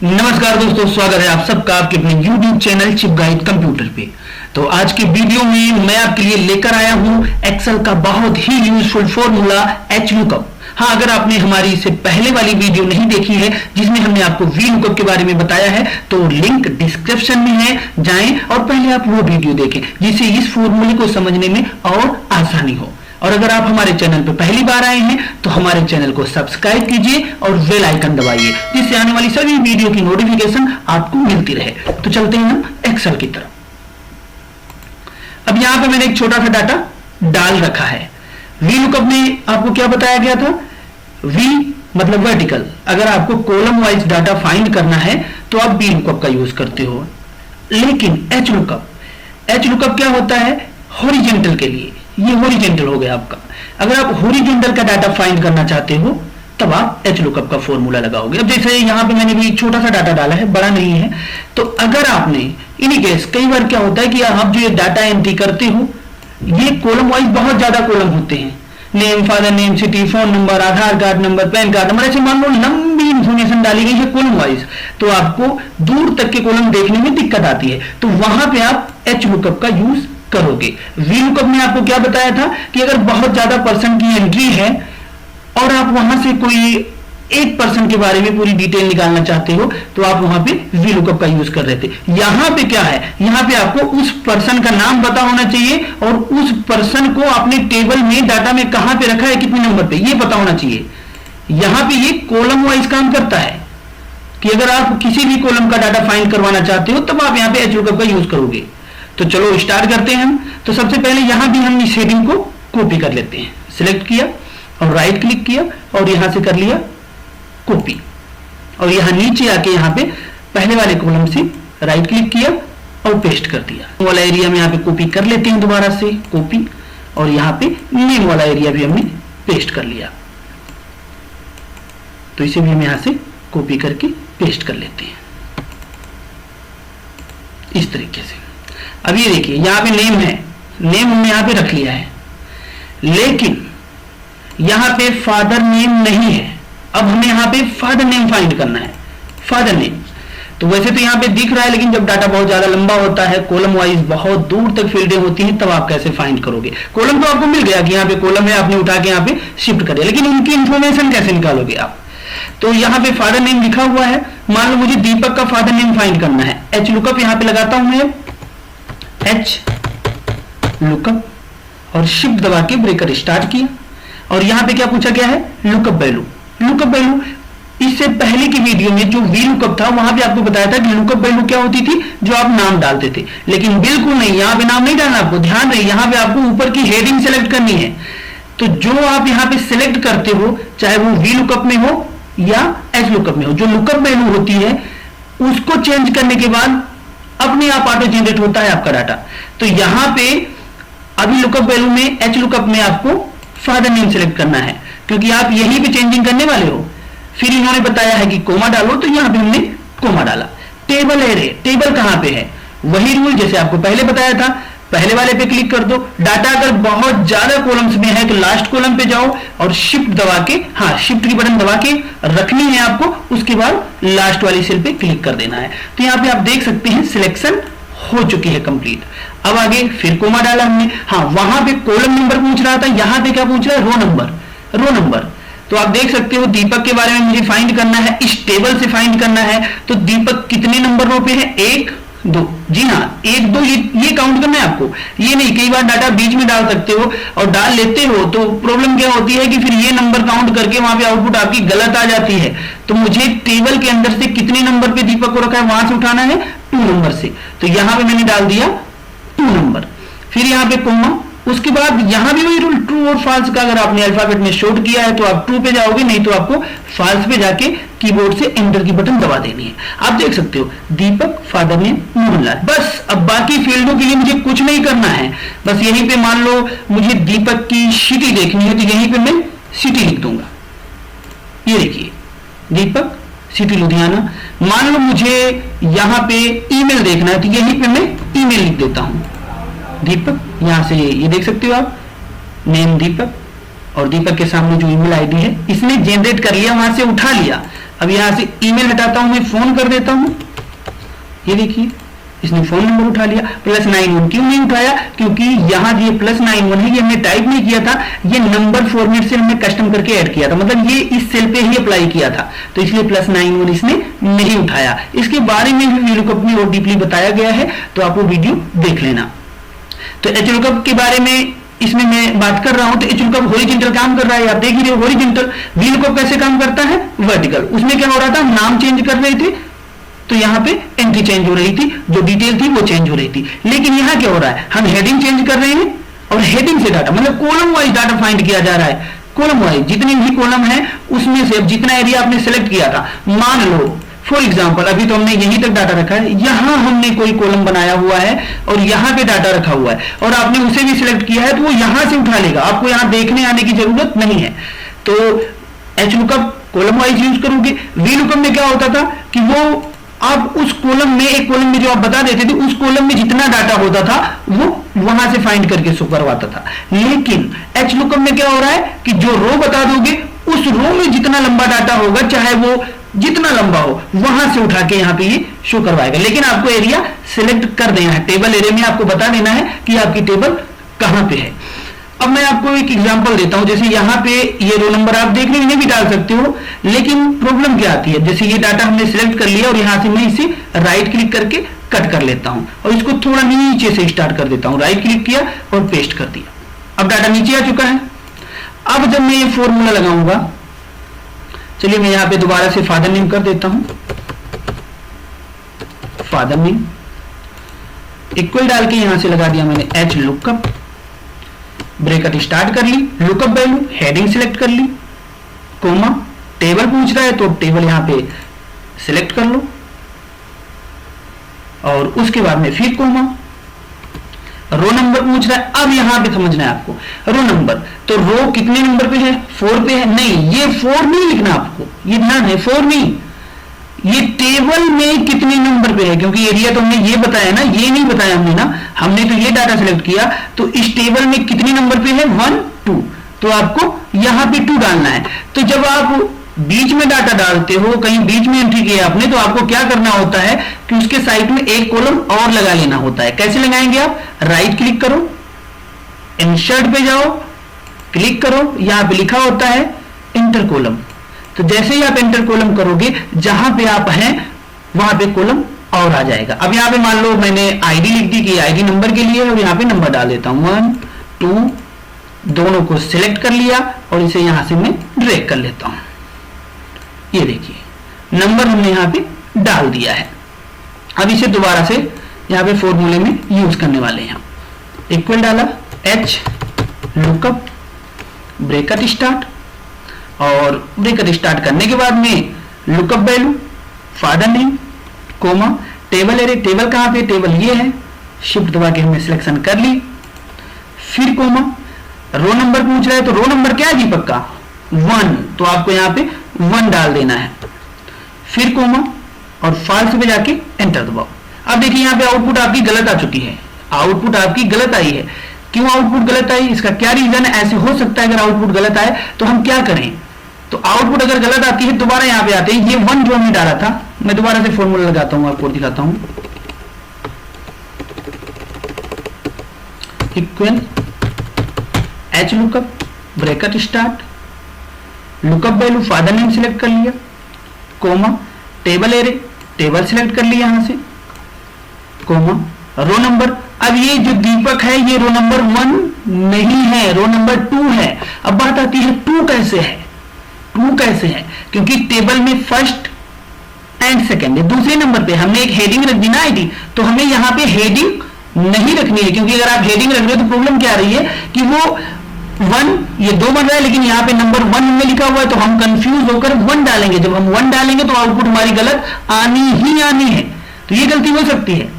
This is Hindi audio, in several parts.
नमस्कार दोस्तों, स्वागत है आप सबका आपके अपने YouTube channel chip guide computer पे। तो आज की वीडियो में मैं आपके लिए लेकर आया हूं एक्सेल का बहुत ही यूजफुल फॉर्मूला HLOOKUP। हाँ, अगर आपने हमारी इससे पहले वाली वीडियो नहीं देखी है जिसमें हमने आपको VLOOKUP के बारे में बताया है तो लिंक डिस्क्रिप्शन में है, जाएं और पहले आप वो वीडियो देखें जिससे इस फॉर्मूले को समझने में और आसानी हो। और अगर आप हमारे चैनल पर पहली बार आए हैं तो हमारे चैनल को सब्सक्राइब कीजिए और बेल आइकन दबाइए जिससे आने वाली सभी वीडियो की नोटिफिकेशन आपको मिलती रहे। तो चलते हैं हम एक्सेल की तरफ। अब यहां पे मैंने एक छोटा सा डाटा डाल रखा है। VLOOKUP में आपको क्या बताया गया था? V मतलब वर्टिकल। अगर आपको कॉलम वाइज डाटा फाइंड करना है तो आप VLOOKUP का यूज करते हो, लेकिन HLOOKUP क्या होता है? हॉरिजेंटल के लिए। ये हॉरिजेंटल हो गया आपका। अगर आप हॉरिजेंटल का डाटा फाइंड करना चाहते हो तब आप HLOOKUP का फॉर्मूला लगाओगे। अब जैसे यहां पे मैंने भी छोटा सा डाटा डाला है, बड़ा नहीं है। तो अगर आपने इन केस कई बार क्या होता है कि आप जो ये डाटा एंट्री करते हो ये कॉलम वाइज बहुत ज्यादा कॉलम होते हैं, name, father name, city, phone number, Aadhaar card number, pan card number, ऐसे मान लो लंबी इंफॉर्मेशन डाली गई है कॉलम वाइज, तो आपको दूर तक के कॉलम देखने में दिक्कत आती है। तो वहां पे आप HLOOKUP का यूज करोगे। VLOOKUP में आपको क्या बताया था कि अगर बहुत ज्यादा पर्सन की एंट्री है और आप वहां से कोई एक पर्सन के बारे में पूरी डिटेल निकालना चाहते हो तो आप वहां पे VLOOKUP का यूज कर रहे थे। यहां पे क्या है? यहां पे आपको उस पर्सन का नाम पता होना चाहिए और उस पर्सन को आपने टेबल में डाटा में कहां पे रखा है, कितने नंबर पे, ये पता होना चाहिए। यहां पे ये कॉलम वाइज काम करता है कि अगर आप किसी भी कॉलम का डाटा फाइंड करवाना चाहते हो तब आप यहां पे HLOOKUP का यूज करोगे। तो चलो स्टार्ट करते हैं हम। तो सबसे पहले यहां भी हम इस हेडिंग को कॉपी कर लेते हैं। सिलेक्ट किया और राइट क्लिक किया और यहां से कर लिया कॉपी, और यहां नीचे आके यहां पे पहले वाले कॉलम से राइट क्लिक किया और पेस्ट कर दिया। वाला एरिया में यहां पे कॉपी कर लेते हैं दोबारा से कॉपी, और यहां पे नेम वाला एरिया भी हमने पेस्ट कर लिया। तो इसे भी हम यहां से कॉपी करके पेस्ट कर लेते हैं इस तरीके से। अब ये देखिए यहां पे नेम है, नेम हमने यहां पे रख लिया है, लेकिन यहां पे फादर नेम नहीं है। अब हमें यहां पे फादर नेम फाइंड करना है। फादर नेम तो वैसे तो यहां पे दिख रहा है, लेकिन जब डाटा बहुत ज्यादा लंबा होता है, कॉलम वाइज बहुत दूर तक फील्डें होती हैं, तब आप कैसे फाइंड करोगे? कॉलम तो आपको मिल गया कि यहाँ पे कॉलम है, आपने उठा के यहाँ पे शिफ्ट कर दिया, लेकिन उनकी इंफॉर्मेशन कैसे निकालोगे आप? तो यहाँ पे फादर नेम लिखा हुआ है। मान लो मुझे दीपक का फादर नेम फाइंड करना है। HLOOKUP यहाँ पे लगाता हूं मैं, HLOOKUP और शिफ्ट दबा के ब्रेकर स्टार्ट किया, और यहां पे क्या पूछा गया है? Lookup value. लुकअप वैल्यू इससे पहले की वीडियो में जो VLOOKUP था वहां पे आपको बताया था कि लुकअप वैल्यू क्या होती थी, जो आप नाम डालते थे, लेकिन बिल्कुल नहीं, यहां पे नाम नहीं डालना आपको। ध्यान रहे, यहां पे आपको ऊपर की हेडिंग सेलेक्ट करनी है। तो जो आप यहां पे सिलेक्ट करते हो, चाहे वो VLOOKUP में हो या HLOOKUP में हो, जो लुकअप वैल्यू होती है उसको चेंज करने के बाद अपने आप ऑटो जनरेट होता है आपका डाटा। तो यहां पे अभी लुकअप वैल्यू में HLOOKUP में आपको फादर नेम सिलेक्ट करना है, क्योंकि आप यहीं पे चेंजिंग करने वाले हो। फिर इन्होंने बताया है कि कोमा डालो, तो यहां पे हमने कोमा डाला। टेबल एरे, टेबल कहां पे है? वही रूल जैसे आपको पहले बताया था, पहले वाले पे क्लिक कर दो। डाटा अगर बहुत ज्यादा कॉलम्स में है तो लास्ट कॉलम पे जाओ और शिफ्ट दबा के, हाँ शिफ्ट की बटन दबा के रखनी है आपको, उसके बाद लास्ट वाली सेल पे क्लिक कर देना है। तो यहाँ पे आप देख सकते हैं सिलेक्शन हो चुकी है कंप्लीट। अब आगे फिर कोमा डाला हमने। हाँ, वहां पे कॉलम नंबर पूछ रहा था, यहां पे क्या पूछ रहा है? रो नंबर। रो नंबर तो आप देख सकते हो दीपक के बारे में मुझे फाइंड करना है, इस टेबल से फाइंड करना है। तो दीपक कितने नंबर रो पे है? 1 2। जी हाँ, 1 2 ये काउंट करना है आपको, ये नहीं। कई बार डाटा बीच में डाल सकते हो और डाल लेते हो तो प्रॉब्लम क्या होती है कि फिर ये नंबर काउंट करके वहां पे आउटपुट आपकी गलत आ जाती है। तो मुझे टेबल के अंदर से कितने नंबर पे दीपक को रखा है वहां से उठाना है 2 नंबर से। तो यहां पे मैंने डाल दिया 2 नंबर, फिर यहां पे कोमा। उसके बाद यहां भी वही रूल, ट्रू और फॉल्स का अगर आपने अल्फाबेट में शॉर्ट किया है तो आप ट्रू पे जाओगे, नहीं तो आपको फॉल्स पे जाके कीबोर्ड से एंटर की बटन दबा देनी है। आप देख सकते हो दीपक, फादर नेम, मोहनलाल। बस अब बाकी फील्डों के लिए मुझे कुछ नहीं करना है। बस यहीं पे मान लो मुझे दीपक की सिटी देखनी है तो यहीं पे मैं सिटी लिख दूंगा। ये देखिए दीपक सिटी लुधियाना। मान लो मुझे यहां पे ईमेल देखना है तो यहीं पे मैं ईमेल लिख देता हूं दीपक। यहां से ये देख सकते हो आप, नेम दीपक, और दीपक के सामने जो ईमेल आईडी है इसने जनरेट कर लिया, वहां से उठा लिया। अब यहां से ईमेल हटाता हूं, मैं फोन कर देता हूं। ये देखिए इसने फोन नंबर उठा लिया। +91 क्यों नहीं उठाया? क्योंकि यहां ये +91 है, ये हमने टाइप नहीं किया था, ये नंबर फॉर्मेट से हमने कस्टम करके ऐड किया था, मतलब ये इस सेल पे ही अप्लाई किया था, तो इसलिए +91 इसने नहीं उठाया। इसके बारे में भी VLOOKUP में और डीपली बताया गया है, तो आप वो वीडियो देख लेना। तो HLOOKUP के बारे में इसमें मैं बात कर रहा हूं, तो HLOOKUP हॉरिजॉन्टल काम कर रहा है, आप देख ही रहे हो हॉरिजॉन्टल। VLOOKUP कैसे काम करता है? वर्टिकल। उसमें क्या हो रहा था, नाम चेंज कर रहे थे तो यहां पे एंट्री चेंज हो रही थी, जो डिटेल थी वो चेंज हो रही थी। लेकिन यहां क्या हो रहा है, हम हेडिंग चेंज कर रहे हैं और हेडिंग से डाटा, मतलब कॉलम वाइज डाटा फाइंड किया जा रहा है। कॉलम वाइज जितनी भी कॉलम है उसमें से जितना एरिया आपने सेलेक्ट किया था, मान लो फॉर एग्जांपल अभी तो हमने यहीं तक डाटा रखा है, यहां हमने कोई कॉलम बनाया हुआ है और यहां पे डाटा रखा हुआ है और आपने उसे भी सिलेक्ट किया है, तो वो यहां से उठा लेगा, आपको यहां देखने आने की जरूरत नहीं है। तो HLOOKUP कॉलम वाइज यूज करोगे। VLOOKUP में क्या होता था कि वो आप उस कॉलम में, एक कॉलम में जो आप बता देते थे, उस कॉलम में जितना डाटा होता था वो वहां से फाइंड करके शो करवाता था। लेकिन HLOOKUP में क्या हो रहा है कि जो रो बता दोगे, उस रो में जितना लंबा डाटा होगा, चाहे वो जितना लंबा हो, वहां से उठा के यहां पे ये शो करवाएगा। लेकिन आपको एरिया सिलेक्ट कर देना है, टेबल एरिया में आपको बता देना है कि आपकी टेबल कहां पे है। अब मैं आपको एक एग्जांपल देता हूं, जैसे यहां पे ये रो नंबर आप देख रहे हैं, इन्हें भी डाल सकते हो, लेकिन प्रॉब्लम क्या आती है, जैसे ये डाटा हमने सिलेक्ट कर लिया और यहां से मैं इसे राइट क्लिक करके कट कर लेता हूं और इसको थोड़ा नीचे से स्टार्ट कर देता हूं, राइट क्लिक किया और पेस्ट कर दिया। अब डाटा नीचे आ चुका है। अब जब मैं ये फॉर्मूला लगाऊंगा, चलिए मैं यहां पे दोबारा से फादर नेम कर देता हूं, फादर नेम इक्वल डाल के यहां से लगा दिया मैंने HLOOKUP, ब्रैकेट स्टार्ट कर ली, लुकअप वैल्यू, हेडिंग सिलेक्ट कर ली, कोमा, टेबल पूछ रहा है तो टेबल यहां पे सिलेक्ट कर लो और उसके बाद में फिर कोमा, रो नंबर पूछ रहा है। अब यहां पे समझना है आपको, रो नंबर, तो रो कितने नंबर पे है? 4 पे है। नहीं, ये 4 नहीं लिखना आपको, ये ध्यान है, 4 नहीं, ये टेबल में कितने नंबर पे है, क्योंकि एरिया तो हमने ये बताया ना, ये नहीं बताया हमने ना, हमने तो ये डाटा सिलेक्ट किया, तो इस टेबल में कितने नंबर पे है? 1 2, तो आपको यहां पे 2 डालना है। तो जब आप बीच में डाटा डालते हो, कहीं बीच में एंट्री किया आपने, तो आपको क्या करना होता है कि उसके साइड में एक कॉलम और लगा लेना होता है। कैसे लगाएंगे आप? राइट क्लिक करो, इंसर्ट पे जाओ, क्लिक करो, यहां पे लिखा होता है इंटर कॉलम, तो जैसे ही आप एंटर कॉलम करोगे, जहां पे आप हैं वहां पे कॉलम और आ जाएगा। अब यहां पे मान लो मैंने आईडी लिख दी कि आईडी नंबर के लिए, और यहां पे नंबर डाल देता हूं 1 2, दोनों को सिलेक्ट कर लिया और इसे यहां से मैं ड्रैग कर लेता हूं। ये देखिए नंबर हमने यहां पे डाल दिया है। अब इसे दोबारा से यहां पे फॉर्मूले में यूज करने वाले हैं। इक्वल डाला, HLOOKUP, ब्रैकेट स्टार्ट, और ब्रैकेट स्टार्ट करने के बाद में lookup value, father name, comma, table array, table कहां पे? टेबल ये है, शिफ्ट दबा के हमने सिलेक्शन कर ली, फिर कोमा, रो नंबर पूछ रहा है, तो रो नंबर क्या है दीपक का? 1, तो आपको यहां पे 1 डाल देना है, फिर कोमा और फाल्स पे जाके एंटर दबाओ। अब देखिए यहां पे आउटपुट आपकी गलत आ चुकी है, आउटपुट आपकी गलत आई है। क्यों आउटपुट गलत आई? इसका क्या रीजन है? ऐसे हो सकता है अगर आउटपुट गलत आए तो हम क्या करें? तो आउटपुट अगर गलत आती है, दोबारा यहां पे आते हैं, ये 1 जो हमने डाला था, मैं दोबारा से फॉर्मूला लगाता हूं, आपको दिखाता हूं, equal HLOOKUP, bracket start, lookup value, father name select कर लिया, comma, table array, table select कर लिया यहां से, कोमा, रो नंबर। अब ये जो दीपक है ये रो नंबर 1 नहीं है, रो नंबर 2 है। अब बात आती है 2 कैसे है? 2 कैसे है? क्योंकि टेबल में फर्स्ट एंड सेकंड है, दूसरे नंबर पे हमने एक हेडिंग रख दी ना आईडी, तो हमें यहां पे हेडिंग नहीं रखनी है, क्योंकि अगर आप हेडिंग रख रहे हो तो प्रॉब्लम क्या आ रही है कि वो 1 ये 2 बन रहा है, लेकिन यहां पे नंबर 1 में लिखा हुआ है, तो हम कंफ्यूज होकर 1 डालेंगे। जब हम 1 डालेंगे तो आउटपुट हमारी गलत आनी ही आनी है, तो ये गलती हो सकती है।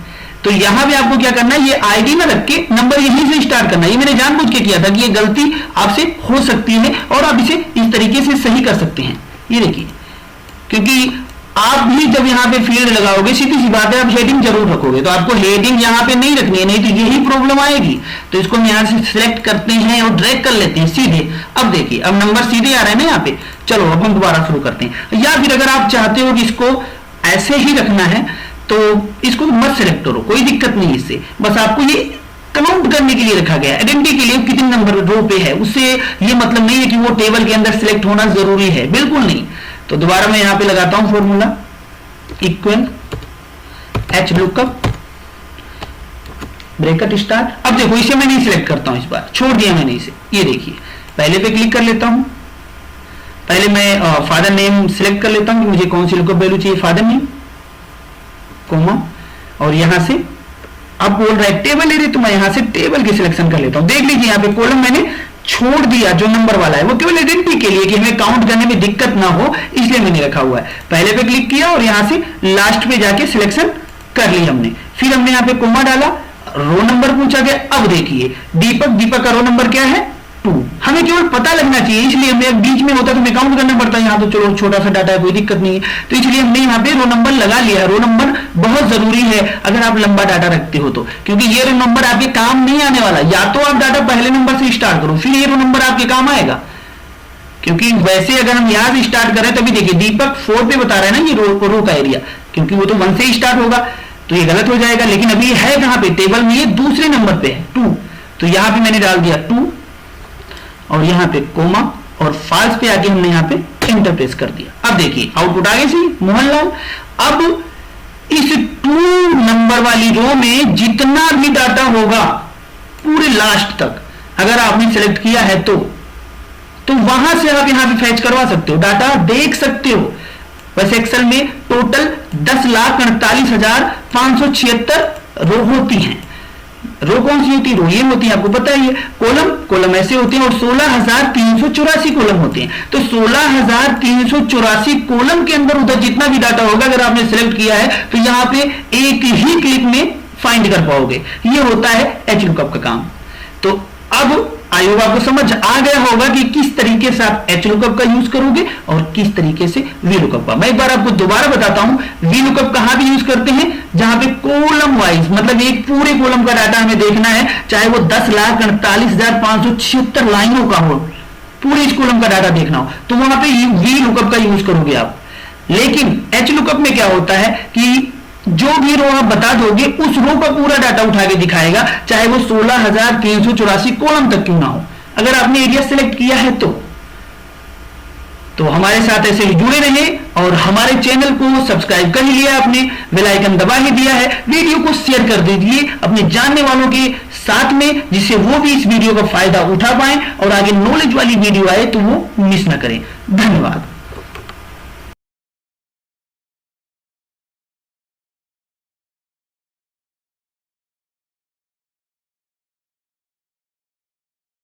तो यहां भी आपको क्या करना है, ये आईडी ना रख के नंबर यहीं से स्टार्ट करना है। ये मैंने जानबूझ के किया था कि ये गलती आपसे हो सकती है और आप इसे इस तरीके से सही कर सकते हैं। ये देखिए, क्योंकि आप भी जब यहाँ पे फील्ड लगाओगे, सीधी सी बात है, आप हेडिंग जरूर रखोगे, तो आपको हेडिंग यहाँ पे नहीं रखनी है, नहीं तो यही प्रॉब्लम आएगी। तो इसको हम यहाँ से सिलेक्ट करते हैं और ड्रैग कर लेते हैं सीधे। अब देखिए, अब नंबर सीधे आ रहा है ना यहाँ पे। चलो अब हम दोबारा शुरू करते हैं। या फिर अगर आप चाहते हो कि इसको ऐसे ही रखना है तो इसको मत सिलेक्ट करो, कोई दिक्कत नहीं इससे, बस आपको ये काउंट करने के लिए रखा गया है, आइडेंटिटी के लिए कितने नंबर रो पे है, उससे ये मतलब नहीं है कि वो टेबल के अंदर सिलेक्ट होना जरूरी है, बिल्कुल नहीं। तो दोबारा मैं यहां पे लगाता हूं formula equal H lookup bracket start. अब देखो इसे मैं नहीं सिलेक्ट करता हूं, इस बार छोड़ दिया मैंने इसे। ये देखिए, पहले पे क्लिक कर लेता हूं, पहले मैं फादर नेम सिलेक्ट कर लेता हूं कि मुझे कौन सी लुकअप वैल्यू चाहिए, फादर नेम कोमा, और यहां से अब बोल रहा है टेबल ले रही, तो मैं यहां से टेबल की सिलेक्शन कर लेता हूं। देख लीजिए यहाँ पे कॉलम मैंने छोड़ दिया, जो नंबर वाला है वो केवल आइडेंटिटी के लिए कि हमें काउंट करने में दिक्कत ना हो, इसलिए मैंने रखा हुआ है। पहले पे क्लिक किया और यहां से लास्ट पे जाके सिलेक्शन कर ली हमने। फिर हमने यहाँ पे कोमा डाला, रो नंबर पूछा गया। अब देखिए दीपक का रो नंबर क्या है, 2। हमें केवल पता लगना चाहिए, इसलिए हमें बीच में होता तो हमें काउंट करना पड़ता है। यहाँ तो चलो छोटा सा डाटा है, कोई दिक्कत नहीं है, तो इसलिए हमने यहाँ पे रो नंबर लगा लिया। रो नंबर बहुत जरूरी है अगर आप लंबा डाटा रखते हो तो, क्योंकि ये रो नंबर आपके काम नहीं आने वाला। या तो आप डाटा पहले नंबर से स्टार्ट करो, फिर ये रो नंबर आपके काम आएगा। क्योंकि वैसे अगर हम यहां से स्टार्ट करें, तभी देखिए दीपक 4 पे बता रहा है ना ये रो का एरिया, क्योंकि वो तो 1 से स्टार्ट होगा, तो ये गलत हो जाएगा। लेकिन अभी है कहां पे, टेबल में ये दूसरे नंबर पे है 2, तो यहां पे मैंने डाल दिया 2 और यहां पे कोमा, और फाल्स पे आके हमने यहां पे एंटर प्रेस कर दिया। अब देखिए आउटपुट आगे से मोहनलाल। अब इस 2 नंबर वाली रो में जितना भी डाटा होगा पूरे लास्ट तक अगर आपने सेलेक्ट किया है तो वहां से आप यहां पे फैच करवा सकते हो, डाटा देख सकते हो। वैसे एक्सेल में टोटल 10,48,576 रो होती हैं। रो कौन सी होती है, रो ये होती है, आपको पता ही है। कॉलम ऐसे होते हैं और 16,384 कॉलम होते हैं। तो 16,384 कॉलम के अंदर उधर जितना भी डाटा होगा अगर आपने सिलेक्ट किया है तो यहां पे एक ही क्लिक में फाइंड कर पाओगे। ये होता है एच लुकअप का काम। तो अब आई होप आपको समझ आ गया होगा कि किस तरीके से आप एच लुकअप का यूज करोगे और किस तरीके से वी लुकअप का। मैं एक बार आपको दोबारा बताता हूं, वी लुकअप कहां भी यूज करते हैं, जहां पे कॉलम वाइज, मतलब एक पूरे कॉलम का डाटा हमें देखना है, चाहे वो 10,48,576 लाइनों का हो, पूरे इस कॉलम का डाटा देखना हो, तो वहां पे वी लुकअप का यूज करोगे आप। लेकिन एच लुकअप में क्या होता है कि जो भी रो आप बता दोगे उस रो का पूरा डाटा उठा के दिखाएगा, चाहे वो 16,384 कॉलम तक क्यों ना हो, अगर आपने एरिया सिलेक्ट किया है तो हमारे साथ ऐसे ही जुड़े रहे और हमारे चैनल को सब्सक्राइब कर लिया आपने, बेल आइकन दबा ही दिया है, वीडियो को शेयर कर दीजिए अपने जानने वालों के साथ में, जिससे वो भी इस वीडियो का फायदा उठा पाए और आगे नॉलेज वाली वीडियो आए तो वो मिस ना करें। धन्यवाद।